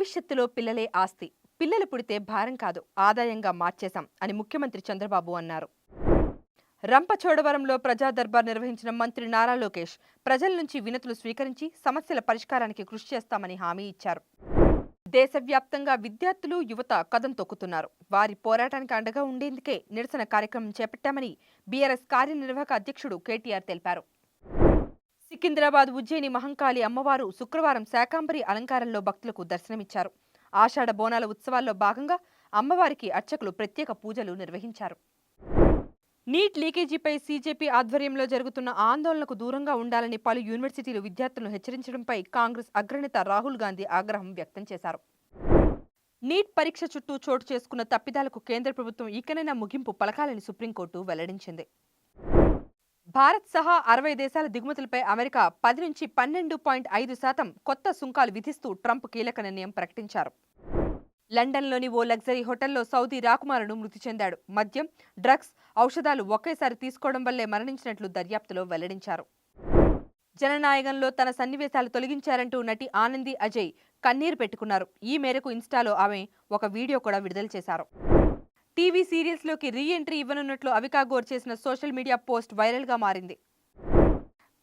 భవిష్యత్తులో పిల్లలే ఆస్తి. పిల్లలు పుడితే భారం కాదు, ఆదాయంగా మార్చేశాం అని ముఖ్యమంత్రి చంద్రబాబు అన్నారు. రంపచోడవరంలో ప్రజా దర్బార్ నిర్వహించిన మంత్రి నారా లోకేష్ ప్రజల నుంచి వినతులు స్వీకరించి సమస్యల పరిష్కారానికి కృషి చేస్తామని హామీ ఇచ్చారు. దేశవ్యాప్తంగా విద్యార్థులు, యువత కదం తొక్కుతున్నారు. వారి పోరాటానికి అండగా ఉండేందుకే నిరసన కార్యక్రమం చేపట్టామని బీఆర్ఎస్ కార్యనిర్వాహక అధ్యక్షుడు కేటీఆర్ తెలిపారు. సికింద్రాబాద్ ఉజ్జయిని మహంకాళి అమ్మవారు శుక్రవారం శాకాంబరి అలంకారంలో భక్తులకు దర్శనమిచ్చారు. ఆషాఢ బోనాల ఉత్సవాల్లో భాగంగా అమ్మవారికి అర్చకులు ప్రత్యేక పూజలు నిర్వహించారు. నీట్ లీకేజీపై సీజేపీ ఆధ్వర్యంలో జరుగుతున్న ఆందోళనకు దూరంగా ఉండాలని పలు యూనివర్సిటీలు విద్యార్థులను హెచ్చరించడంపై కాంగ్రెస్ అగ్రనేత రాహుల్ గాంధీ ఆగ్రహం వ్యక్తం చేశారు. నీట్ పరీక్ష చుట్టూ చోటు చేసుకున్న తప్పిదాలకు కేంద్ర ప్రభుత్వం ఇకనైనా ముగింపు పలకాలని సుప్రీంకోర్టు వెల్లడించింది. భారత్ సహా 60 దేశాల దిగుమతులపై అమెరికా 10 నుంచి 12.5% కొత్త సుంకాలు విధిస్తూ ట్రంప్ కీలక నిర్ణయం ప్రకటించారు. లండన్లోని ఓ లగ్జరీ హోటల్లో సౌదీ రాకుమారుడు మృతి చెందాడు. మద్యం, డ్రగ్స్, ఔషధాలు ఒకేసారి తీసుకోవడం వల్లే మరణించినట్లు దర్యాప్తులో వెల్లడించారు. జననాయకంలో తన సన్నివేశాలు తొలగించారంటూ నటి ఆనంది అజయ్ కన్నీరు పెట్టుకున్నారు. ఈ మేరకు ఇన్స్టాలో ఆమె ఒక వీడియో కూడా విడుదల చేశారు. టీవీ సీరియల్స్లోకి రీ ఎంట్రీ ఇవ్వనున్నట్లు అవికా గోర్ చేసిన సోషల్ మీడియా పోస్ట్ వైరల్గా మారింది.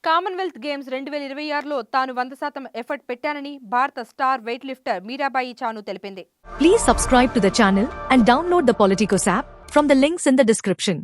కామన్వెల్త్ గేమ్స్ 2026లో తాను 100% ఎఫర్ట్ పెట్టానని భారత star weight lifter Mirabai Chanu తెలిపింది. Please subscribe to the channel and download the Politicos app from the links in the description.